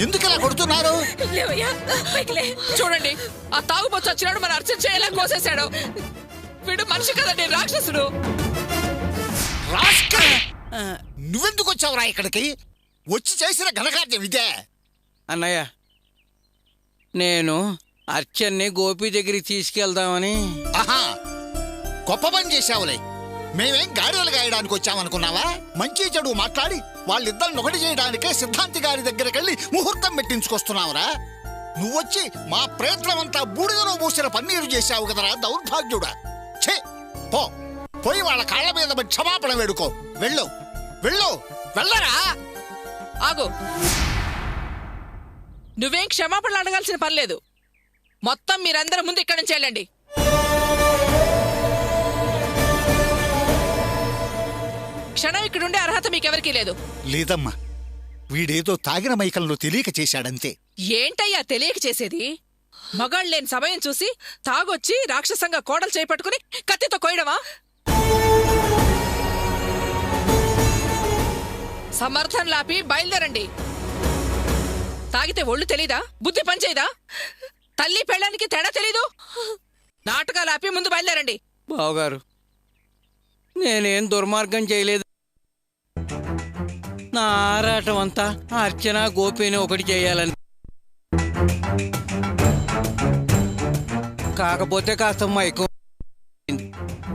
ఎందుకలా కొడుతున్నారు? చూడండి, ఆ తాగుబోతు వచ్చినాడు, మన అర్చన చేయాల కోసేశాడు. వీడు మనిషి కదండి, రాక్షసుడు. నువ్వెందుకు వచ్చావురా ఇక్కడికి? వచ్చి చేసిన ఘనకార్యం ఇదే. అన్నయ్య, నేను అర్చన్ని గోపి దగ్గరికి తీసుకెళ్దామని. ఆహా, గొప్ప పని చేశావులే. మేమేం గాడిదలు గాయడానికి వచ్చామనుకున్నావా? మంచి చెడు మాట్లాడి వాళ్ళిద్దరిని ఒకటి చేయడానికే సిద్ధాంతి గారి దగ్గరకెళ్ళి ముహూర్తం పెట్టించుకొస్తున్నావురా. నువ్వొచ్చి మా ప్రయత్నమంతా బూడిదలో మూసిన పన్నీరు చేశావు కదరా దౌర్భాగ్యుడా. ఛే, పోయి వాళ్ళ కాళ్ళ మీద క్షమాపణ వేడుకో. వెళ్ళు వెళ్ళు, వెళ్ళరా. ఆగు, నువ్వేం క్షమాపణలు అడగాల్సిన పని లేదు. మొత్తం మీరందరూ ముందు ఇక్కడి నుంచి వెళ్ళండి. క్షణం ఇక్కడుండే అర్హత మీకెవరికీ లేదు. లేదమ్మా, వీడేదో తాగిన మైకంలో తెలియక చేశాడంతే. ఏంటయ్యా తెలియక చేసేది? మగాళ్ళు లేని సమయం చూసి తాగొచ్చి రాక్షసంగా కోడలు చేపట్టుకుని కత్తితో కోయడమా? సమర్థం లాపి బయలుదేరండి. తాగితే ఒళ్ళు తెలీదా? బుద్ధి పనిచేయదా? తల్లి పెళ్ళానికి తేడా తెలీదు? నాటకాలాపి ముందు బయలుదేరండి. బావగారు, నేనేం దుర్మార్గం చేయలేదు. నా ఆరాటం అంతా అర్చన గోపిని ఒకటి చేయాలని. కాకపోతే కాస్త మైకం.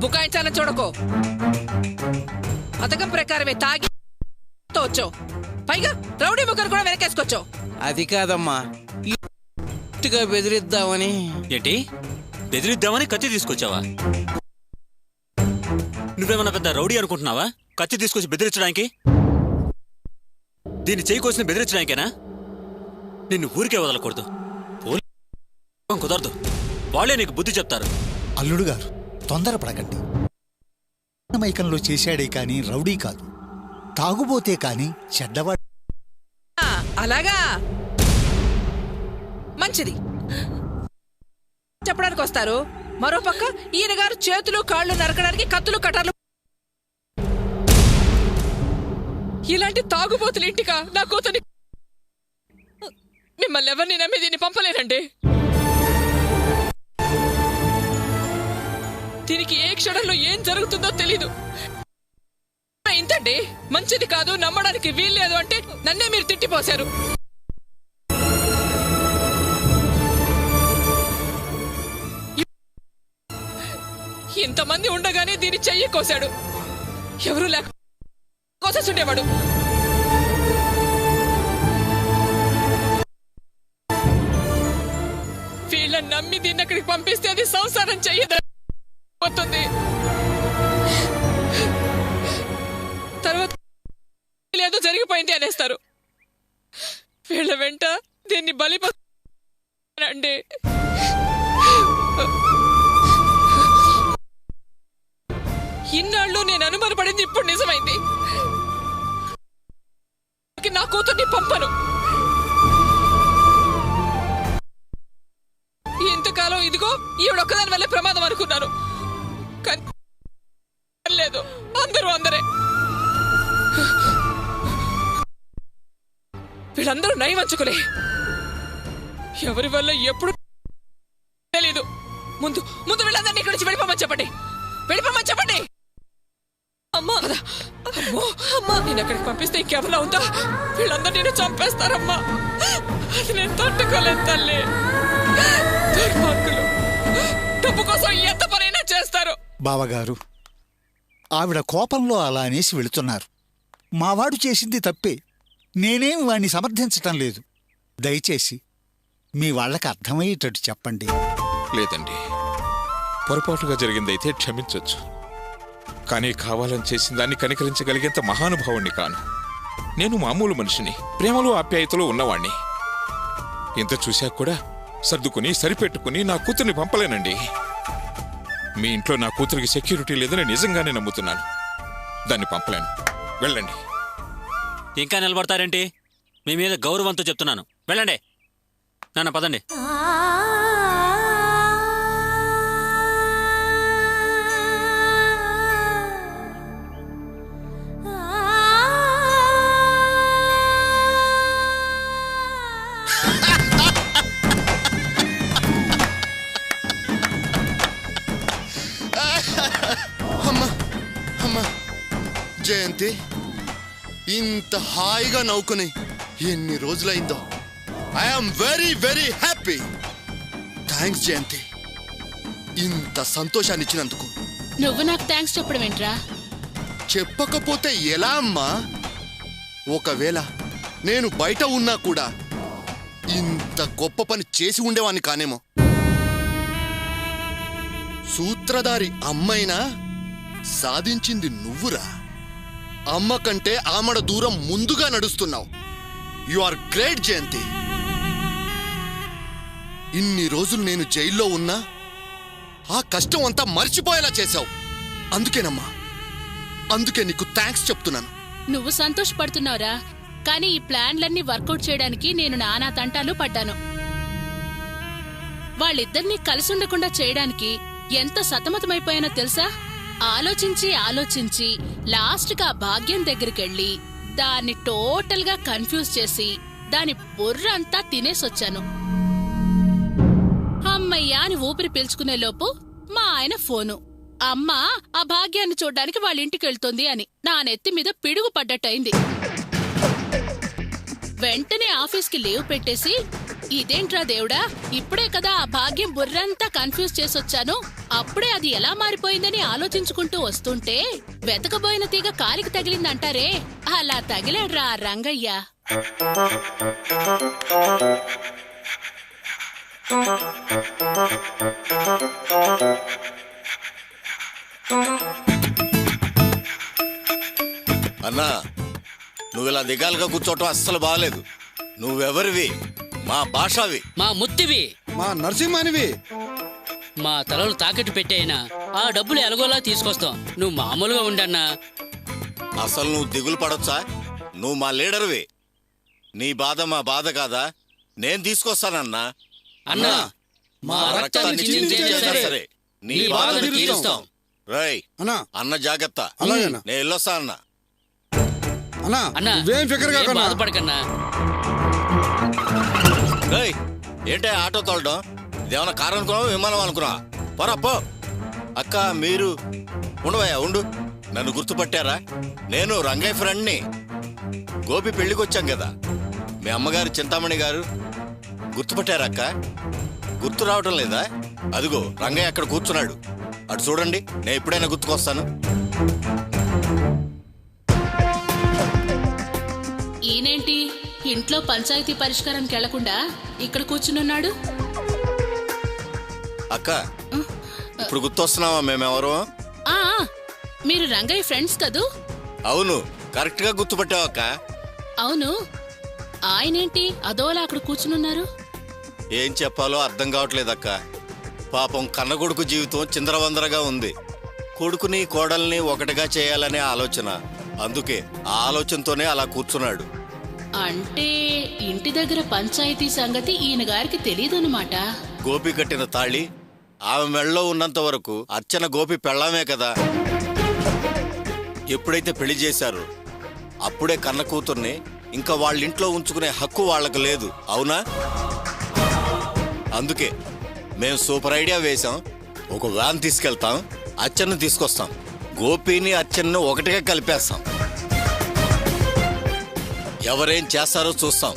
బుకాయించాలని చూడకో. పథకం ప్రకారమే తాగి వచ్చావు. పైగా రౌడీ ముగ్గురు కూడా వెనకేసుకొచ్చావు. అది కాదమ్మా, బెదిరిద్దామని. ఏంటి బెదిరిద్దామని కత్తి తీసుకొచ్చావా? నువ్వేమన్నా పెద్ద రౌడీ అనుకుంటున్నావా? కత్తి తీసుకొచ్చి బెదిరించడానికి? దీన్ని చేయి కోసిన బెదిరించడానికేనా? నిన్ను ఊరికే వదలకూడదు. కుదరదు, వాళ్ళే నీకు బుద్ధి చెప్తారు. అల్లుడు గారు, తొందరపడకండి. మైకంలో చేశాడే కాని రౌడీ కాదు, తాగుబోతే కాని చెడ్డవాడు. అలాగా, మంచిది. చెప్పడానికి వస్తారు. మరోపక్క ఈయన గారు చేతులు కాళ్ళు నరకడానికి కత్తులు కటార్లు. ఇలాంటి తాగుబోతులు ఇంటికా నా కూతుని? మిమ్మల్ని ఎవరిని నమ్మి దీన్ని పంపలేనండి. దీనికి ఏ క్షణంలో ఏం జరుగుతుందో తెలీదు. ఇంతండి, మంచిది కాదు, నమ్మడానికి వీల్లేదు అంటే నన్నే మీరు తిట్టిపోశారు. ఇంతమంది ఉండగానే దీన్ని చెయ్యి కోశాడు. ఎవరు లేక కోసేసుండేవాడు. వీళ్ళని నమ్మి దీన్ని అక్కడికి పంపిస్తే అది సంసారం చెయ్యదవుతుంది. తర్వాత ఏదో జరిగిపోయింది అనేస్తారు. వీళ్ళ వెంట దీన్ని బలిపండి. ఇన్నాళ్ళు నేను అనుమానపడింది ఇప్పుడు నిజమైంది. నా కూతుర్ని పంపను. ఇంతకాలం ఇదిగో ఈవిడొక్కదాని వల్లే ప్రమాదం అనుకున్నాను. లేదు, అందరే. వీళ్ళందరూ నయవంచుకులే. ఎవరి వల్ల ఎప్పుడు తెలీదు. ముందు వీళ్ళందరినీ ఇక్కడి నుంచి వెళ్ళిపోమని చెప్పండి. అమ్మా, నేను ఎక్కడికి పంపిస్తే ఇంకెవరన్నా ఉందా? వీళ్ళందరూ నేను చంపేస్తారమ్మా. అది నేను తట్టుకోలేదు తల్లి. దుర్మార్గులు డబ్బు కోసం ఎంత పనైనా చేస్తారు. బావగారు, ఆవిడ కోపంలో అలా అనేసి వెళుతున్నారు. మావాడు చేసింది తప్పే. నేనేం వాణ్ణి సమర్థించటం లేదు. దయచేసి మీ వాళ్ళకి అర్థమయ్యేటట్టు చెప్పండి. లేదండి, పొరపాటుగా జరిగిందైతే క్షమించొచ్చు. కానీ కావాలని చేసిన దాన్ని కనికరించగలిగేంత మహానుభావుణ్ణి కాను. నేను మామూలు మనిషిని, ప్రేమలో ఆప్యాయతలో ఉన్నవాణ్ణి. ఇంత చూశాక కూడా సర్దుకుని సరిపెట్టుకుని నా కూతుర్ని పంపలేనండి. మీ ఇంట్లో నా కూతురికి సెక్యూరిటీ లేదని నిజంగానే నమ్ముతున్నాను. దాన్ని పంపలేను. వెళ్ళండి. ఇంకా నిలబడతారేంటి? మీ మీద గౌరవంతో చెప్తున్నాను, వెళ్ళండి. నాన్న పదండి. జయంతి, ఇంత హాయిగా నవ్వుకుని ఎన్ని రోజులైందో. I'm very very happy. Thanks Jayanthi, ఇంత సంతోషాన్ని ఇచ్చినందుకు. నువ్వు నాకు థ్యాంక్స్ చెప్పడం ఏంట్రా? చెప్పకపోతే ఎలా అమ్మా? ఒకవేళ నేను బయట ఉన్నా కూడా ఇంత గొప్ప పని చేసి ఉండేవాణ్ణి కానేమో. సూత్రధారి అమ్మైనా సాధించింది నువ్వురా. అమ్మ కంటే ఆమడ దూరం ముందుగా నడుస్తున్నావు. యు ఆర్ గ్రేట్ జయంతి. ఇన్ని రోజులు నేను జైల్లో ఉన్నా ఆ కష్టం అంతా మర్చిపోయేలా చేశావు. అందుకేనమ్మా, అందుకే నీకు థ్యాంక్స్ చెప్తున్నాను. నువ్వు సంతోషపడుతున్నావురా, కానీ ఈ ప్లాన్లన్నీ వర్కౌట్ చేయడానికి నేను నానా తంటాలు పడ్డాను. వాళ్ళిద్దరినీ కలిసి ఉండకుండా చేయడానికి ఎంత సతమతమైపోయానో తెలుసా? ఆలోచించి ఆలోచించి లాస్ట్గా భాగ్యం దగ్గరికెళ్ళి దాన్ని టోటల్ గా కన్ఫ్యూజ్ చేసి దాని బుర్ర అంతా తినేసొచ్చాను. అమ్మయ్యా అని ఊపిరి పీల్చుకునే లోపు మా ఆయన ఫోను. అమ్మ ఆ భాగ్యాన్ని చూడ్డానికి వాళ్ళ ఇంటికెళ్తుంది అని నా నెత్తి మీద పిడుగు పడ్డట్టయింది. వెంటనే ఆఫీస్కి లీవ్ పెట్టేసి, ఇదేంట్రా దేవుడా, ఇప్పుడే కదా ఆ భాగ్యం బుర్రంతా కన్ఫ్యూజ్ చేసొచ్చాను, అప్పుడే అది ఎలా మారిపోయిందని ఆలోచించుకుంటూ వస్తుంటే వెతకబోయిన తీగ కాలికి తగిలిందంటారే, అలా తగిలాడ్రా ఆ రంగయ్య. అన్నా, నువ్విలా దిగాలుగా కూర్చోవటం అస్సలు బాగలేదు. నువ్వెవరివి? మా భాషవి, మా ముత్తివి, మా నరసింహానివి. మా తలలు తాకట్టు పెట్టైనా ఆ డబ్బులు ఎలాగోలా తీసుకొస్తాం. నువ్వు మామూలుగా ఉండన్నా. అసలు నువ్వు దిగులు పడొచ్చా? నువ్వు మా లీడర్వి. నీ బాధ మా బాధ కాదా? నేను తీసుకొస్తానన్నా. అన్నా, మా రక్తాన్ని చిందించైనా సరే నీ బాధను తీరుస్తాం. రేయ్ అన్నా, అన్న జాగ్రత్త. అలాగేనా? నేను వెళ్ళొస్తా అన్నా. అన్నా, అన్నా, నువ్వేం ఫికర్ ఏం కాకన్నా. బాధపడకన్నా. రేయ్, ఏంటే ఆటో తోలడం? ఇదేమన్నా కారు అనుకున్నావా, విమానం అనుకున్నా? పోరా పో. అక్క, మీరు ఉండవయ్యా, ఉండు. నన్ను గుర్తుపట్టారా? నేను రంగయ్య ఫ్రెండ్ని. గోపి పెళ్లికి వచ్చాం కదా, మీ అమ్మగారు చింతామణి గారు. గుర్తుపట్టారా అక్క? గుర్తు రావటం లేదా? అదిగో రంగయ్య అక్కడ కూర్చున్నాడు, అటు చూడండి. నేను ఎప్పుడైనా గుర్తుకొస్తాను. ఈయనేంటి ఇంట్లో పంచాయతీ పరిష్కారానికి వెళ్లకుండా ఇక్కడ కూర్చునున్నాడు? అక్క, ఇప్పుడు గుర్తొస్తున్నావా మేమెవరో? ఆ, మీరు రంగయ్య ఫ్రెండ్స్ కదూ? అవును, కరెక్ట్ గా గుర్తుపట్టావు అక్క. అవును, ఆయనేంటి అదోలా అక్కడ కూర్చునున్నారు? ఏం చెప్పాలో అర్థం కావట్లేదక్క. పాపం కన్నకొడుకు జీవితం చిందరవందరగా ఉంది. కొడుకుని కోడల్ని ఒకటిగా చేయాలనే ఆలోచన. అందుకే ఆ ఆలోచనతోనే అలా కూర్చున్నాడు. అంటే ఇంటి దగ్గర పంచాయతీ సంగతి ఈయన గారికి తెలియదన్నమాట. గోపి కట్టిన తాళి ఆమె మెళ్ళలో ఉన్నంత వరకు అర్చన గోపి పెళ్ళామే కదా. ఎప్పుడైతే పెళ్లి చేశారో అప్పుడే కన్న కూతుర్ని ఇంకా వాళ్ళింట్లో ఉంచుకునే హక్కు వాళ్లకు లేదు, అవునా? అందుకే మేము సూపర్ ఐడియా వేశాం. ఒక వ్యాన్ తీసుకెళ్తాం, అర్చనను తీసుకొస్తాం, గోపిని అర్చనను ఒకటిగా కలిపేస్తాం. ఎవరేం చేస్తారో చూస్తాం.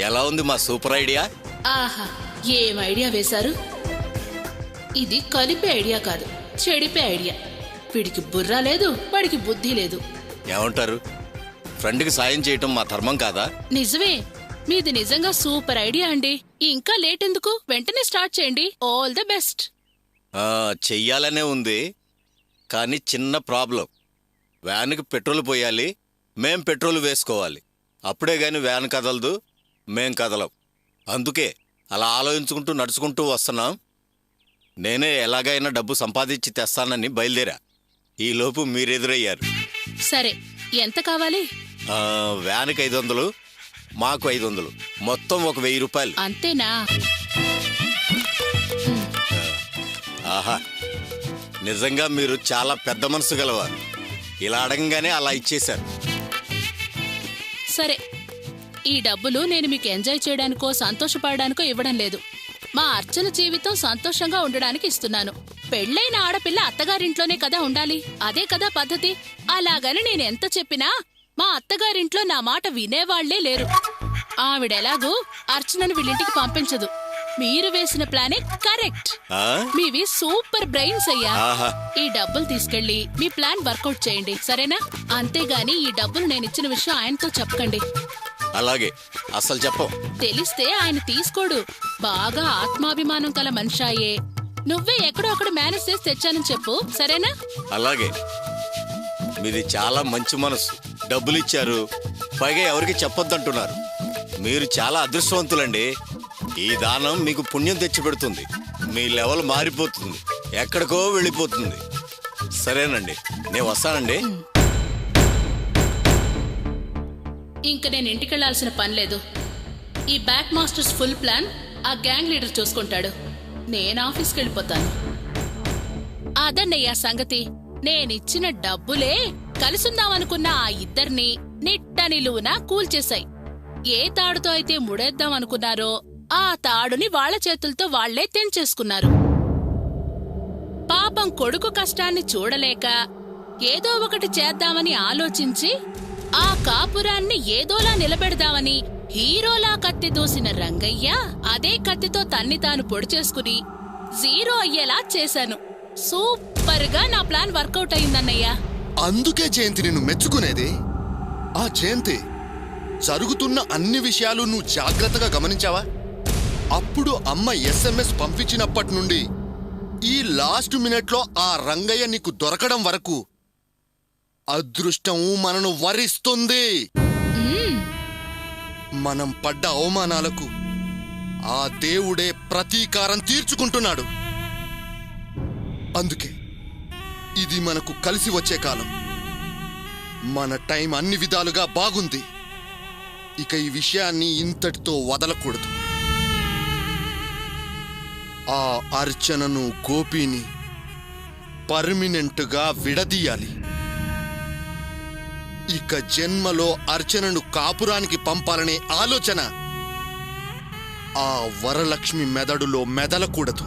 ఎలా ఉంది మా సూపర్ ఐడియా? ఆహా, ఏం ఐడియా వేశారు? ఇది కలిపే ఐడియా కాదు, చెడిపే ఐడియా. వీడికి బుర్ర లేదు, వాడికి బుద్ధి లేదు. ఏమంటారు? ఫ్రెండ్కి సాయం చేయటం మా ధర్మం కాదా? నిజమే, మీది నిజంగా సూపర్ ఐడియా అండి. ఇంకా లేట్ ఎందుకు, వెంటనే స్టార్ట్ చేయండి. All the best. చెయ్యాలనే ఉంది, కానీ చిన్న ప్రాబ్లం. వ్యాన్కి పెట్రోల్ పోయాలి, మేం పెట్రోల్ వేసుకోవాలి. అప్పుడే గాని వ్యాన్ కదలదు, మేం కదలం. అందుకే అలా ఆలోచించుకుంటూ నడుచుకుంటూ వస్తున్నాం. నేనే ఎలాగైనా డబ్బు సంపాదించి తెస్తానని బయలుదేరా. ఈలోపు మీరెదురయ్యారు. సరే, ఎంత కావాలి? వ్యాన్కి 500, మాకు 500, మొత్తం ఒక 1000 రూపాయలు. అంతేనా? ఆహా, నిజంగా మీరు చాలా పెద్ద మనసు గలవారు. ఇలా అడగంగానే అలా ఇచ్చేశారు. సరే, ఈ డబ్బులు నేను మీకు ఎంజాయ్ చేయడానికో సంతోషపడడానికో ఇవ్వడం లేదు. మా అర్చన జీవితం సంతోషంగా ఉండడానికి ఇస్తున్నాను. పెళ్ళైన ఆడపిల్ల అత్తగారింట్లోనే కదా ఉండాలి, అదే కదా పద్ధతి. అలాగని నేనెంత చెప్పినా మా అత్తగారింట్లో నా మాట వినేవాళ్లే లేరు. ఆవిడెలాగూ అర్చనను వీళ్ళింటికి పంపించదు. మీరు వేసిన ప్లానే కరెక్ట్. మీవి సూపర్ బ్రెయిన్స్ అయ్యా. ఈ డబ్బులు తీసుకెళ్లి మీ ప్లాన్ వర్కౌట్ చేయండి, సరేనా? అంతేగాని ఈ డబ్బులు నేనిచ్చిన విషయం ఆయనతో చెప్పకండి. అలాగే, అసలు చెప్పం. తెలిస్తే ఆయన తీసుకోడు. బాగా ఆత్మాభిమానం కల మనిషాయే. నువ్వే ఎక్కడో అక్కడ మేనేజ్ చేసి తెచ్చానని చెప్పు, సరేనా? అలాగే. మీది చాలా మంచి మనసు. డబ్బులు ఇచ్చారు, పైగా ఎవరికి చెప్పొద్దంటున్నారు. మీరు చాలా అదృష్టవంతులండి. ఈ దానం మీకు పుణ్యం తెచ్చిపెడుతుంది. మీ లెవెల్ మారిపోతుంది, ఎక్కడికో వెళ్ళిపోతుంది. సరేనండి, నేను వస్తానండి. ఇంక నేను ఇంటికెళ్లాల్సిన పని లేదు. ఈ బ్యాక్ మాస్టర్స్ ఫుల్ ప్లాన్ ఆ గ్యాంగ్ లీడర్ చూసుకుంటాడు. నేను ఆఫీస్కి వెళ్ళిపోతాను. అదన్నయ్యా సంగతి. నేనిచ్చిన డబ్బులే కలిసుందామనుకున్న ఆ ఇద్దరిని నిట్ట నిలువునా కూల్చేశాయి. ఏ తాడుతో అయితే ముడేద్దాం అనుకున్నారో ఆ తాడుని వాళ్ల చేతులతో వాళ్లే తెంచేసుకున్నారు. పాపం కొడుకు కష్టాన్ని చూడలేక ఏదో ఒకటి చేద్దామని ఆలోచించి ఆ కాపురాన్ని ఏదోలా నిలబెడదామని హీరోలా కత్తి దూసిన రంగయ్య అదే కత్తితో తన్ని తాను పొడి చేసుకుని జీరో అయ్యేలా చేశాను. సూపర్ గా నా ప్లాన్ వర్కౌట్ అయిందన్నయ్యా. అందుకే జయంతి నిన్ను మెచ్చుకునేది. ఆ జయంతి, జరుగుతున్న అన్ని విషయాలు నువ్వు జాగ్రత్తగా గమనించావా? అప్పుడు అమ్మ SMS పంపించినప్పటి నుండి ఈ లాస్ట్ మినిట్లో ఆ రంగయ్య నీకు దొరకడం వరకు అదృష్టం మనను వరిస్తుంది. మనం పడ్డ అవమానాలకు ఆ దేవుడే ప్రతీకారం తీర్చుకుంటున్నాడు. అందుకే ఇది మనకు కలిసి వచ్చే కాలం. మన టైం అన్ని విధాలుగా బాగుంది. ఇక ఈ విషయాన్ని ఇంతటితో వదలకూడదు. ఆ అర్చనను, గోపిని పర్మినెంట్గా విడదీయాలి. ఇక జన్మలో అర్చనను కాపురానికి పంపాలనే ఆలోచన ఆ వరలక్ష్మి మెదడులో మెదలకూడదు.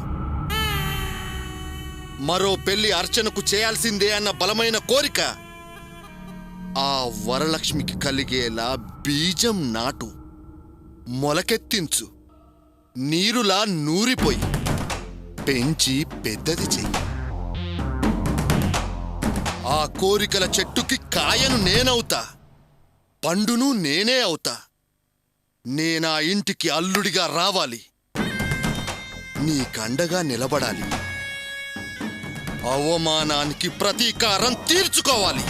మరో పెళ్లి అర్చనకు చేయాల్సిందే అన్న బలమైన కోరిక ఆ వరలక్ష్మికి కలిగేలా బీజం నాటు, మొలకెత్తించు, నీరులా నూరిపోయి పెంచి పెద్దది చెయ్యి. ఆ కోరికల చెట్టుకి కాయను నేనవుతా, పండును నేనే అవుతా. నేనా ఇంటికి అల్లుడిగా రావాలి, నీకండగా నిలబడాలి, అవమానానికి ప్రతీకారం తీర్చుకోవాలి.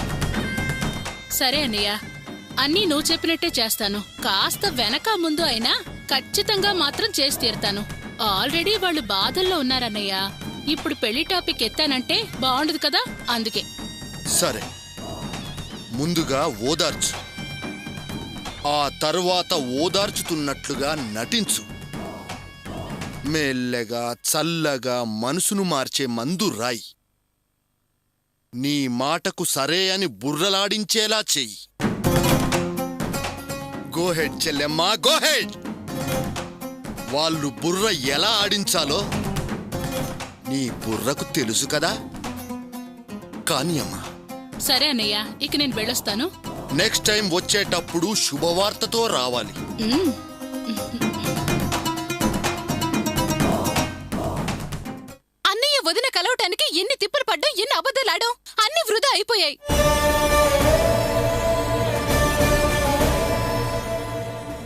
సరే అన్నయ్య, అన్నీ నువ్వు చెప్పినట్టే చేస్తాను. కాస్త వెనక ముందు అయినా ఖచ్చితంగా మాత్రం చేసి తీరుతాను. ఆల్రెడీ వాళ్ళు బాధల్లో ఉన్నారన్నయ్య. ఇప్పుడు పెళ్లి టాపిక్ ఎత్తానంటే బాగుండదు కదా, అందుకే. సరే, ముందుగా ఓదార్చు, ఆ తరువాత ఓదార్చుతున్నట్లుగా నటించు. మెల్లగా చల్లగా మనసును మార్చే మందు రాయి. నీ మాటకు సరే అని బుర్రలాడించేలా చెయ్యి. గోహెడ్ చెల్లెమ్మా, గోహెడ్. వాళ్ళు బుర్ర ఎలా ఆడించాలో నీ బుర్రకు తెలుసు కదా. కానీ అమ్మా. సరే అన్నయ్య, ఇక నేను వెళ్ళొస్తాను. నెక్స్ట్ టైం వచ్చేటప్పుడు శుభవార్తతో రావాలి. అన్నయ్య వదిన కలవటానికి ఎన్ని తిప్పలు పడ్డం, ఎన్ని అబద్ధాలాడడం, అన్ని వృధా అయిపోయాయి.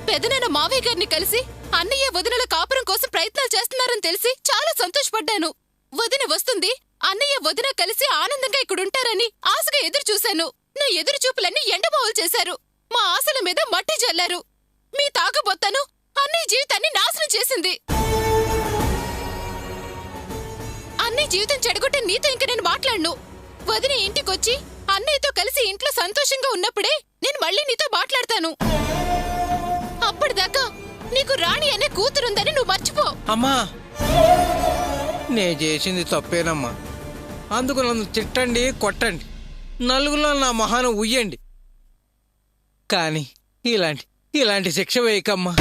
పెదనాన్న మావయ్య గారిని కలిసి అన్నయ్య వదినల కాపురం కోసం ప్రయత్నాలు చేస్తున్నారని తెలిసి చాలా సంతోషపడ్డాను. వదిన వస్తుంది, అన్నయ్య వదిన కలిసి ఆనందంగా ఇక్కడుంటారని ఆశగా ఎదురు చూశాను. నా ఎదురు చూపులన్నీ ఎండబావులు చేశారు. మా ఆశల మీద మట్టి జల్లారు. మీ తాగబోతాను అన్నయ్య జీవితాన్ని నాశనం చేసింది. అన్నయ్య జీవితం చెడగొట్టే నీతో ఇంక నేను మాట్లాడను. వదిన ఇంటికొచ్చి అన్నయ్యతో కలిసి ఇంట్లో సంతోషంగా ఉన్నప్పుడే నేను మళ్ళీ నీతో మాట్లాడతాను. అప్పటిదాకా నీకు రాణి అనే కూతురుందని నువ్వు మర్చిపో. అమ్మా, నే చేసింది తప్పేనమ్మా. అందుకు నన్ను తిట్టండి, కొట్టండి, నలుగులో నా మొహాను ఉయ్యండి, కానీ ఇలాంటి శిక్ష వేయకమ్మా.